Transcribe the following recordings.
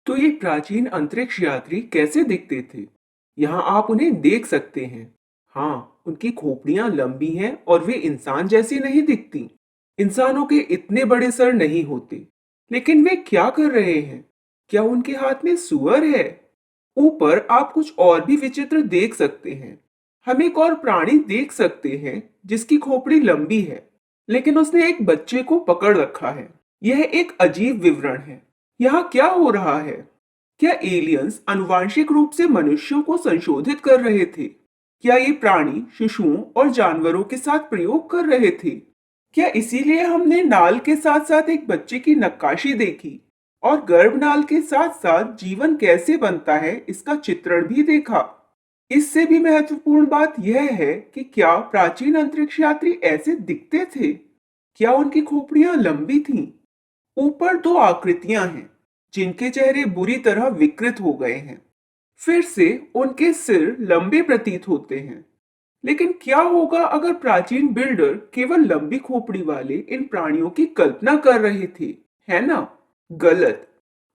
तो ये प्राचीन अंतरिक्ष यात्री कैसे दिखते थे? यहाँ आप उन्हें देख सकते हैं। हाँ, उनकी खोपड़ियां लंबी हैं और वे इंसान जैसी नहीं दिखती। इंसानों के इतने बड़े सर नहीं होते। लेकिन वे क्या कर रहे हैं? क्या उनके हाथ में सुअर है? ऊपर आप कुछ और भी विचित्र देख सकते हैं। हम एक और प्राणी देख सकते हैं जिसकी खोपड़ी लंबी है, लेकिन उसने एक बच्चे को पकड़ रखा है। यह एक अजीब विवरण है। यहाँ क्या हो रहा है? क्या एलियंस आनुवांशिक रूप से मनुष्यों को संशोधित कर रहे थे? क्या ये प्राणी शिशुओं और जानवरों के साथ प्रयोग कर रहे थे? क्या इसीलिए हमने नाल के साथ साथ एक बच्चे की नक्काशी देखी और गर्भनाल के साथ साथ जीवन कैसे बनता है इसका चित्रण भी देखा? इससे भी महत्वपूर्ण बात यह है कि क्या प्राचीन अंतरिक्ष यात्री ऐसे दिखते थे? क्या उनकी खोपड़ियां लंबी थीं? ऊपर दो आकृतियां हैं जिनके चेहरे बुरी तरह विकृत हो गए हैं। फिर से उनके सिर लंबे प्रतीत होते हैं। लेकिन क्या होगा अगर प्राचीन बिल्डर केवल लंबी खोपड़ी वाले इन प्राणियों की कल्पना कर रहे थे? है ना? गलत।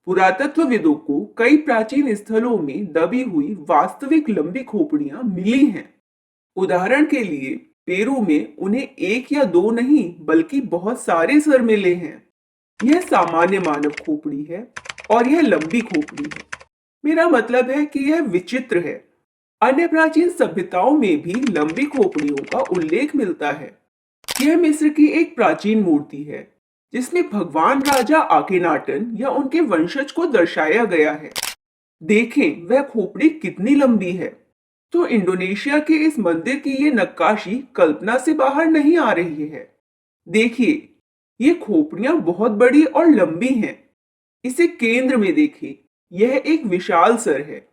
पुरातत्वविदों को कई प्राचीन स्थलों में दबी हुई वास्तविक लंबी खोपड़ियां मिली हैं। उदाहरण के लिए पेरू में उन्हें एक या दो नहीं बल्कि बहुत सारे सर मिले हैं। यह सामान्य मानव खोपड़ी है और यह लंबी खोपड़ी है। मेरा मतलब है कि यह विचित्र है। अन्य प्राचीन सभ्यताओं में भी लंबी खोपड़ियों का उल्लेख मिलता है। यह मिस्र की एक प्राचीन मूर्ति है जिसमें भगवान राजा आकेनाटन या उनके वंशज को दर्शाया गया है। देखें वह खोपड़ी कितनी लंबी है। तो इंडोनेशिया के इस मंदिर की ये नक्काशी कल्पना से बाहर नहीं आ रही है। देखिए, ये खोपड़ियां बहुत बड़ी और लंबी हैं। इसे केंद्र में देखिए, यह एक विशाल सर है।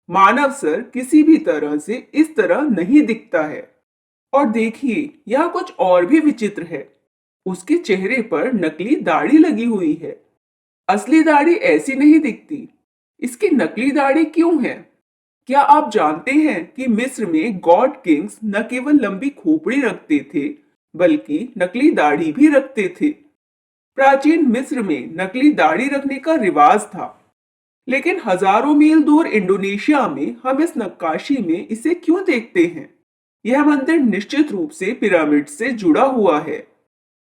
मानव सर किसी भी तरह से इस तरह नहीं दिखता है। और देखिए, यहाँ कुछ और भी विचित्र है। उसके चेहरे पर नकली दाढ़ी लगी हुई है। असली दाढ़ी ऐसी नहीं दिखती। इसकी नकली दाढ़ी क्यों है? क्या आप जानते हैं कि मिस्र में गॉड किंग्स न केवल लंबी खोपड़ी रखते थे, बल्कि नकली दाढ़ी भी रखते थे? प्राचीन मिस्र में नकली दाढ़ी रखने का रिवाज था, लेकिन हजारों मील दूर इंडोनेशिया में हम इस नक्काशी में इसे क्यों देखते हैं? यह मंदिर निश्चित रूप से पिरामिड से जुड़ा हुआ है।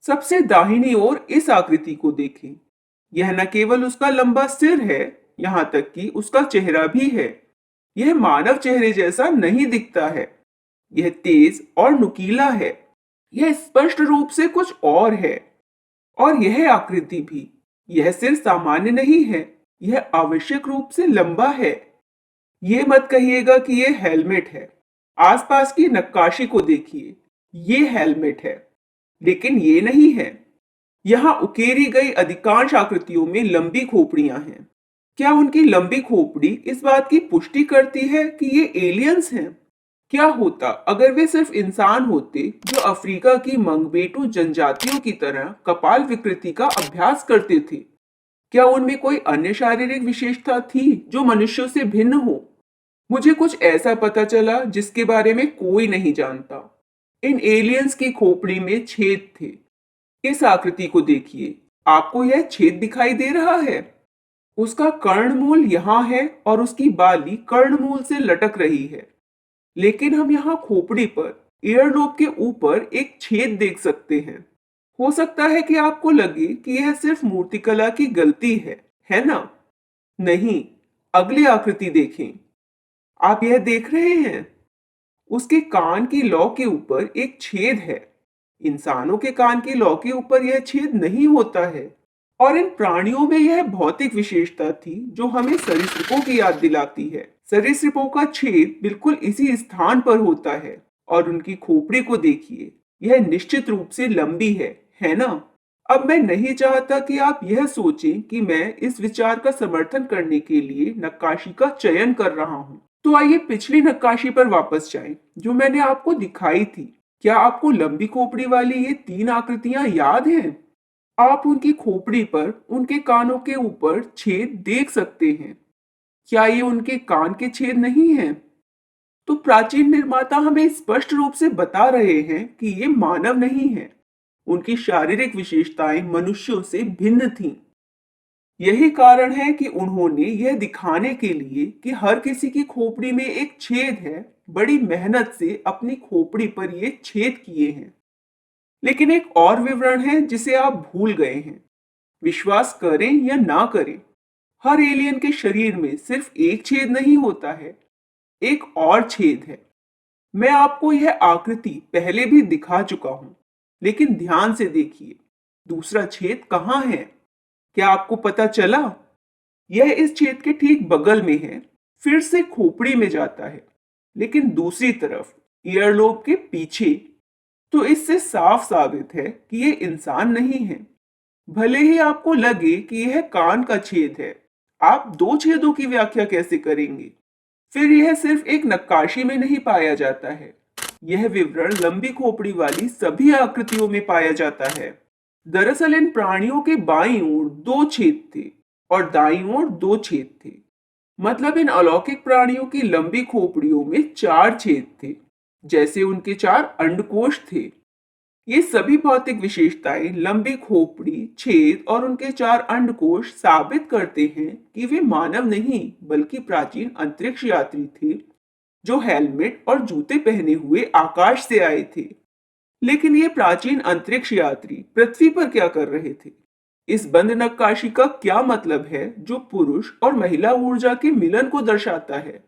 सबसे दाहिनी ओर इस आकृति को देखें। यह न केवल उसका लंबा सिर है, यहाँ तक कि उसका चेहरा भी है। यह मानव चेहरे जैसा नहीं दिखता है। यह तेज और नुकीला है। यह स्पष्ट रूप से कुछ और है। और यह आकृति भी। यह सिर सामान्य नहीं है, यह आवश्यक रूप से लंबा है। ये मत कहिएगा कि यह हेलमेट है। आसपास की नक्काशी को देखिए, ये हेलमेट है, लेकिन ये नहीं है। यहाँ उकेरी गई अधिकांश आकृतियों में लंबी खोपड़ियां हैं। क्या उनकी लंबी खोपड़ी इस बात की पुष्टि करती है कि ये एलियंस हैं? क्या होता अगर वे सिर्फ इंसान होते जो अफ्रीका की मंगबेटू जनजातियों की तरह कपाल विकृति का अभ्यास करते थे? क्या उनमें कोई अन्य शारीरिक विशेषता थी जो मनुष्यों से भिन्न हो? मुझे कुछ ऐसा पता चला जिसके बारे में कोई नहीं जानता। इन एलियंस की खोपड़ी में छेद थे। इस आकृति को देखिए, आपको यह छेद दिखाई दे रहा है? उसका कर्णमूल यहाँ है और उसकी बाली कर्णमूल से लटक रही है। लेकिन हम यहाँ खोपड़ी पर ईयरलोब के ऊपर एक छेद देख सकते हैं। हो सकता है कि आपको लगे कि यह सिर्फ मूर्तिकला की गलती है ना? नहीं, अगली आकृति देखें। आप यह देख रहे हैं? उसके कान की लौ के ऊपर एक छेद है। इंसानों के कान की लौ के ऊपर यह छेद नहीं होता है। और इन प्राणियों में यह भौतिक विशेषता थी जो हमें सरीसृपों की याद दिलाती है। सरीसृपों का छेद बिल्कुल इसी स्थान पर होता है। और उनकी खोपड़ी को देखिए, यह निश्चित रूप से लंबी है ना? अब मैं नहीं चाहता कि आप यह सोचें कि मैं इस विचार का समर्थन करने के लिए नक्काशी का चयन कर रहा हूं। तो आइए पिछली नक्काशी पर वापस जाएं, जो मैंने आपको दिखाई थी। क्या आपको लंबी खोपड़ी वाली ये तीन आकृतियां याद हैं? आप उनकी खोपड़ी पर उनके कानों के ऊपर छेद देख सकते हैं। क्या ये उनके कान के छेद नहीं हैं? तो प्राचीन निर्माता हमें स्पष्ट रूप से बता रहे हैं कि ये मानव नहीं है। उनकी शारीरिक विशेषताएं मनुष्यों से भिन्न थीं। यही कारण है कि उन्होंने यह दिखाने के लिए कि हर किसी की खोपड़ी में एक छेद है, बड़ी मेहनत से अपनी खोपड़ी पर ये छेद किए हैं। लेकिन एक और विवरण है जिसे आप भूल गए हैं। विश्वास करें या ना करें, हर एलियन के शरीर में सिर्फ एक छेद नहीं होता है, एक और छेद है। मैं आपको यह आकृति पहले भी दिखा चुका हूं, लेकिन ध्यान से देखिए, दूसरा छेद कहाँ है? क्या आपको पता चला? यह इस छेद के ठीक बगल में है, फिर से खोपड़ी में जाता है, लेकिन दूसरी तरफ, ईयरलोब के पीछे। तो इससे साफ साबित है कि ये इंसान नहीं है। भले ही आपको लगे कि यह कान का छेद है, आप दो छेदों की व्याख्या कैसे करेंगे? फिर यह सिर्फ एक नक्काशी में नहीं पाया जाता है। यह विवरण लंबी खोपड़ी वाली सभी आकृतियों में पाया जाता है। दरअसल इन प्राणियों के बाईं ओर दो छेद थे और दाईं ओर दो छेद थे। मतलब इन अलौकिक प्राणियों की लंबी खोपड़ियों में चार छेद थे, जैसे उनके चार अंडकोश थे। ये सभी भौतिक विशेषताएं लंबी खोपड़ी, छेद और उनके चार अंडकोश साबित करते हैं कि वे मानव नहीं बल्कि प्राचीन अंतरिक्ष यात्री थे, जो हेलमेट और जूते पहने हुए आकाश से आए थे। लेकिन ये प्राचीन अंतरिक्ष यात्री पृथ्वी पर क्या कर रहे थे? इस बंद नक्काशी का क्या मतलब है जो पुरुष और महिला ऊर्जा के मिलन को दर्शाता है?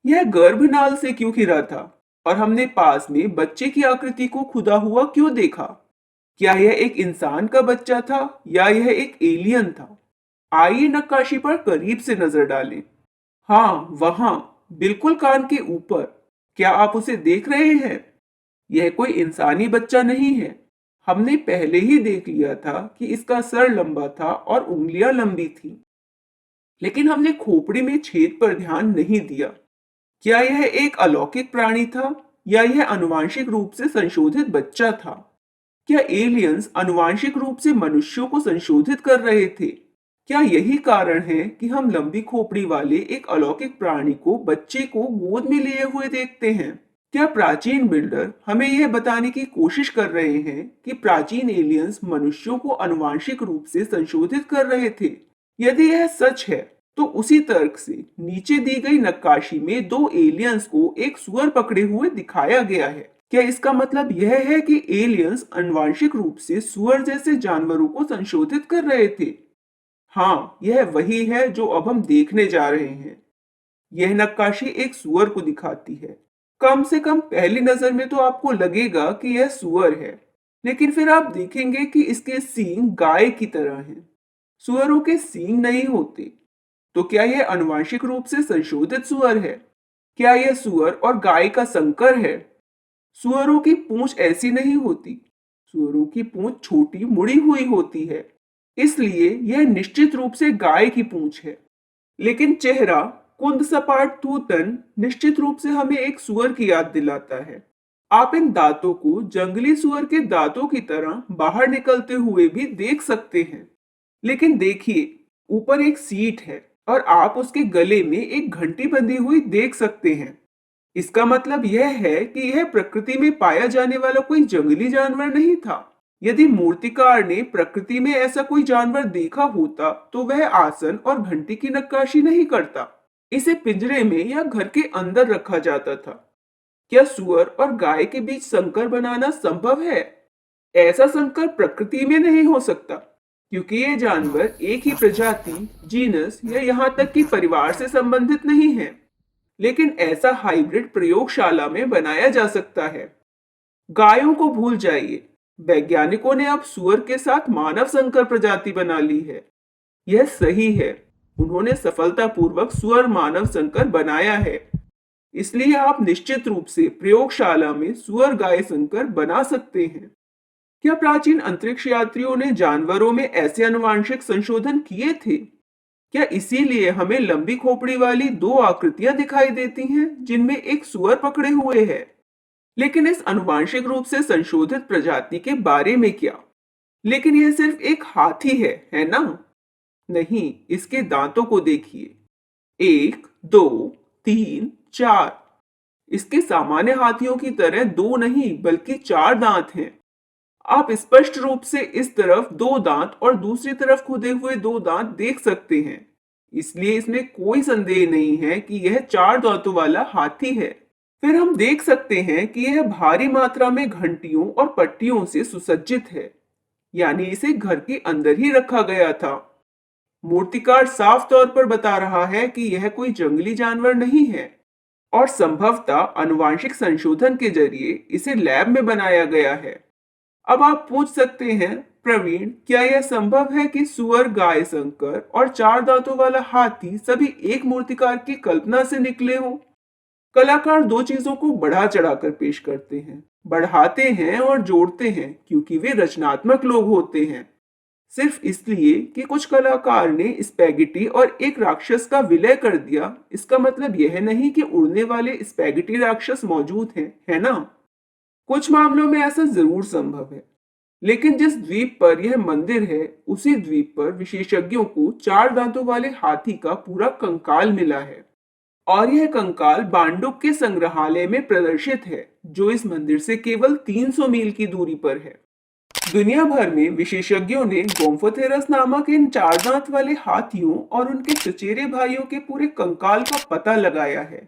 यह गर्भनाल से क्यों घिरा था और हमने पास में बच्चे की आकृति को खुदा हुआ क्यों देखा? क्या यह एक इंसान का बच्चा था या यह एक एलियन था? आइए नक्काशी पर करीब से नजर डालें। हाँ, वहां, बिल्कुल कान के ऊपर। क्या आप उसे देख रहे हैं? यह कोई इंसानी बच्चा नहीं है। हमने पहले ही देख लिया था कि इसका सर लंबा था और उंगलियां लंबी थीं। लेकिन हमने खोपड़ी में छेद पर ध्यान नहीं दिया। क्या यह एक अलौकिक प्राणी था या यह आनुवंशिक रूप से संशोधित बच्चा था? क्या एलियंस आनुवंशिक रूप से मनुष्यों को संशोधित कर रहे थे? क्या यही कारण है कि हम लंबी खोपड़ी वाले एक अलौकिक प्राणी को बच्चे को गोद में लिए हुए देखते हैं? क्या प्राचीन बिल्डर हमें यह बताने की कोशिश कर रहे हैं कि प्राचीन एलियंस मनुष्यों को आनुवंशिक रूप से संशोधित कर रहे थे? यदि यह सच है, तो उसी तर्क से नीचे दी गई नक्काशी में दो एलियंस को एक सुअर पकड़े हुए दिखाया गया है। क्या इसका मतलब यह है कि एलियंस आनुवंशिक रूप से सुअर जैसे जानवरों को संशोधित कर रहे थे? हाँ, यह वही है जो अब हम देखने जा रहे हैं। यह नक्काशी एक सुअर को दिखाती है। कम से कम पहली नजर में तो आपको लगेगा कि यह सुअर है, लेकिन फिर आप देखेंगे कि इसके सींग गाय की तरह हैं। सुअरों के सींग नहीं होते। तो क्या यह आनुवंशिक रूप से संशोधित सुअर है? क्या यह सुअर और गाय का संकर है? सुअरों की पूंछ ऐसी नहीं होती। सुअरों की पूंछ छोटी मुड़ी हुई होती है, इसलिए यह निश्चित रूप से गाय की पूंछ है। लेकिन चेहरा, कुंद सपाट थूथन निश्चित रूप से हमें एक सुअर की याद दिलाता है। आप इन दांतों को जंगली सुअर के दांतों की तरह बाहर निकलते हुए भी देख सकते हैं। लेकिन देखिए, ऊपर एक सीट है और आप उसके गले में एक घंटी बंधी हुई देख सकते हैं। इसका मतलब यह है कि यह प्रकृति में पाया जाने वाला कोई जंगली जानवर नहीं था। यदि मूर्तिकार ने प्रकृति में ऐसा कोई जानवर देखा होता तो वह आसन और घंटी की नक्काशी नहीं करता। इसे पिंजरे में या घर के अंदर रखा जाता था। क्या सुअर और गाय के बीच संकर बनाना संभव है? ऐसा संकर प्रकृति में नहीं हो सकता, क्योंकि ये जानवर एक ही प्रजाति, जीनस या यहाँ तक कि परिवार से संबंधित नहीं है। लेकिन ऐसा हाइब्रिड प्रयोगशाला में बनाया जा सकता है। गायों को भूल जाइए, वैज्ञानिकों ने अब सुअर के साथ मानव संकर प्रजाति बना ली है। यह सही है, उन्होंने सफलतापूर्वक सुअर मानव संकर बनाया है। इसलिए आप निश्चित रूप से प्रयोगशाला में सुअर गाय संकर बना सकते हैं। क्या प्राचीन अंतरिक्ष यात्रियों ने जानवरों में ऐसे आनुवंशिक संशोधन किए थे? क्या इसीलिए हमें लंबी खोपड़ी वाली दो आकृतियां दिखाई देती हैं जिनमें एक सुअर पकड़े हुए है? लेकिन इस आनुवंशिक रूप से संशोधित प्रजाति के बारे में क्या? लेकिन यह सिर्फ एक हाथी है ना? नहीं, इसके दांतों को देखिए। एक, दो, तीन, चार। इसके सामान्य हाथियों की तरह दो नहीं बल्कि चार दांत हैं। आप स्पष्ट रूप से इस तरफ दो दांत और दूसरी तरफ खुदे हुए दो दांत देख सकते हैं। इसलिए इसमें कोई संदेह नहीं है कि यह चार दांतों वाला हाथी है। फिर हम देख सकते हैं कि यह भारी मात्रा में घंटियों और पट्टियों से सुसज्जित है, यानी इसे घर के अंदर ही रखा गया था। मूर्तिकार साफ तौर पर बता रहा है कि यह कोई जंगली जानवर नहीं है और संभवतः आनुवंशिक संशोधन के जरिए इसे लैब में बनाया गया है। अब आप पूछ सकते हैं, प्रवीण, क्या यह संभव है कि सुअर, गाय, संकर और चार दांतों वाला हाथी सभी एक मूर्तिकार की कल्पना से निकले हों? कलाकार दो चीजों को बढ़ा चढ़ाकर पेश करते हैं, बढ़ाते हैं और जोड़ते हैं, क्योंकि वे रचनात्मक लोग होते हैं। सिर्फ इसलिए कि कुछ कलाकार ने स्पैगेटी और एक राक्षस का विलय कर दिया, इसका मतलब यह नहीं कि उड़ने वाले स्पैगेटी राक्षस मौजूद हैं, है ना? कुछ मामलों में ऐसा जरूर संभव है, लेकिन जिस द्वीप पर यह मंदिर है, उसी द्वीप पर विशेषज्ञों को चार दांतों वाले हाथी का पूरा कंकाल मिला है और यह कंकाल बांडुक के संग्रहालय में प्रदर्शित है, जो इस मंदिर से केवल 300 मील की दूरी पर है। दुनिया भर में विशेषज्ञों ने गोम्फोथेरस नामक इन चार दांत वाले हाथियों और उनके चचेरे भाइयों के पूरे कंकाल का पता लगाया है।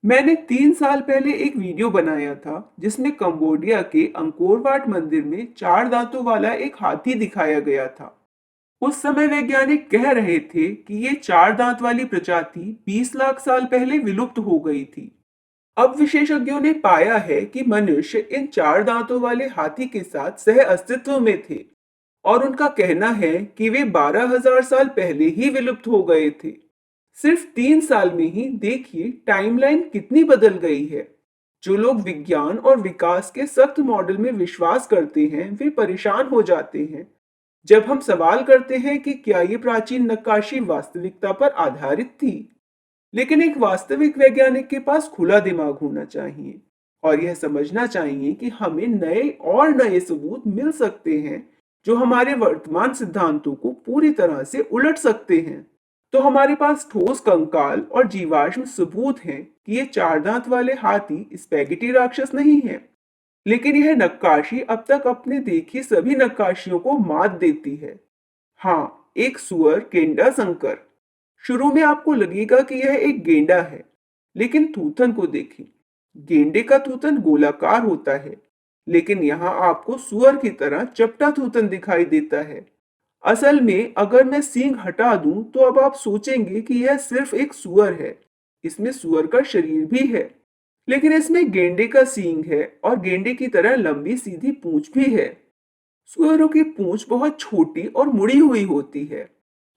मैंने 3 साल पहले एक वीडियो बनाया था जिसमें कंबोडिया के अंकोर वाट मंदिर में चार दांतों वाला एक हाथी दिखाया गया था। उस समय वैज्ञानिक कह रहे थे कि ये चार दांत वाली प्रजाति 20 लाख साल पहले विलुप्त हो गई थी। अब विशेषज्ञों ने पाया है कि मनुष्य इन चार दांतों वाले हाथी के साथ सह अस्तित्व में थे और उनका कहना है कि वे 12,000 साल पहले ही विलुप्त हो गए थे। सिर्फ 3 साल में ही देखिए टाइमलाइन कितनी बदल गई है। जो लोग विज्ञान और विकास के सख्त मॉडल में विश्वास करते हैं, वे परेशान हो जाते हैं जब हम सवाल करते हैं कि क्या ये प्राचीन नक्काशी वास्तविकता पर आधारित थी। लेकिन एक वास्तविक वैज्ञानिक के पास खुला दिमाग होना चाहिए और यह समझना चाहिए कि हमें नए और नए सबूत मिल सकते हैं जो हमारे वर्तमान सिद्धांतों को पूरी तरह से उलट सकते हैं। तो हमारे पास ठोस कंकाल और जीवाश्म सबूत हैं कि ये चार दांत वाले हाथी स्पैगेटी राक्षस नहीं है, लेकिन यह नक्काशी अब तक अपने देखी सभी नक्काशियों को मात देती है। हाँ, एक सुअर गेंडा संकर। शुरू में आपको लगेगा कि यह एक गेंडा है, लेकिन थूथन को देखें। गेंडे का थूथन गोलाकार होता है, लेकिन यहाँ आपको सुअर की तरह चपटा थूथन दिखाई देता है। असल में अगर मैं सींग हटा दूं तो अब आप सोचेंगे कि यह सिर्फ एक सुअर है। इसमें सुअर का शरीर भी है, लेकिन इसमें गेंडे का सींग है और गेंडे की तरह लंबी सीधी पूंछ भी है। सुअरों की पूंछ बहुत छोटी और मुड़ी हुई होती है।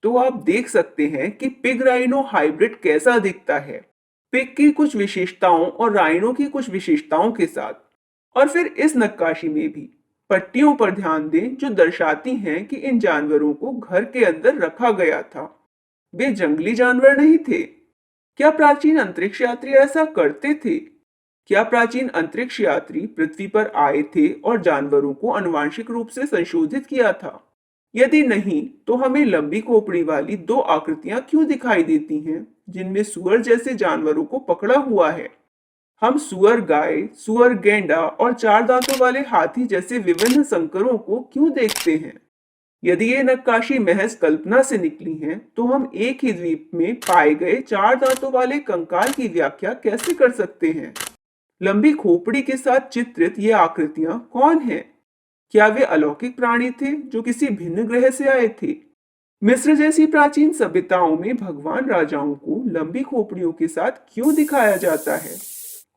तो आप देख सकते हैं कि पिग राइनो हाइब्रिड कैसा दिखता है, पिग की कुछ विशेषताओं और राइनो की कुछ विशेषताओं के साथ। और फिर इस नक्काशी में भी पट्टियों पर ध्यान दें जो दर्शाती हैं कि इन जानवरों को घर के अंदर रखा गया था। वे जंगली जानवर नहीं थे। क्या प्राचीन अंतरिक्ष यात्री ऐसा करते थे? क्या प्राचीन अंतरिक्ष यात्री पृथ्वी पर आए थे और जानवरों को आनुवंशिक रूप से संशोधित किया था? यदि नहीं, तो हमें लंबी खोपड़ी वाली दो आकृतियां क्यों दिखाई देती हैं जिनमें सुअर जैसे जानवरों को पकड़ा हुआ है? हम सुअर गाय, सुअर गेंडा और चार दांतों वाले हाथी जैसे विभिन्न संकरों को क्यों देखते हैं? यदि ये नक्काशी महज कल्पना से निकली है, तो हम एक ही द्वीप में पाए गए चार दांतों वाले कंकाल की व्याख्या कैसे कर सकते हैं? लंबी खोपड़ी के साथ चित्रित ये आकृतियां कौन हैं? क्या वे अलौकिक प्राणी थे जो किसी भिन्न ग्रह से आए थे? मिस्र जैसी प्राचीन सभ्यताओं में भगवान राजाओं को लंबी खोपड़ियों के साथ क्यों दिखाया जाता है?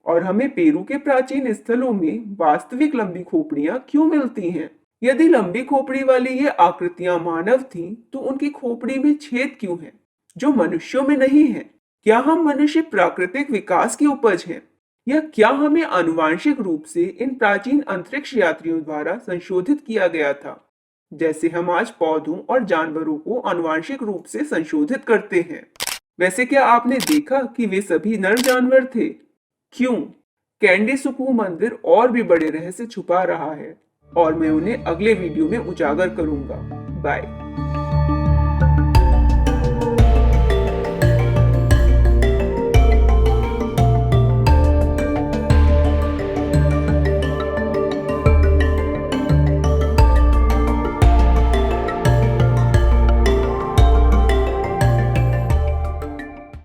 और हमें पेरू के प्राचीन स्थलों में वास्तविक लंबी खोपड़ियां क्यों मिलती हैं? यदि लंबी खोपड़ी वाली ये आकृतियां मानव थीं, तो उनकी खोपड़ी में छेद क्यों हैं, जो मनुष्यों में नहीं है? क्या हम मनुष्य प्राकृतिक विकास की उपज हैं? या क्या हमें आनुवांशिक रूप से इन प्राचीन अंतरिक्ष यात्रियों द्वारा संशोधित किया गया था, जैसे हम आज पौधों और जानवरों को आनुवांशिक रूप से संशोधित करते हैं? वैसे क्या आपने देखा कि वे सभी नर जानवर थे? क्यों? कैंडी सुकू मंदिर और भी बड़े रहस्य छुपा रहा है और मैं उन्हें अगले वीडियो में उजागर करूंगा। बाय।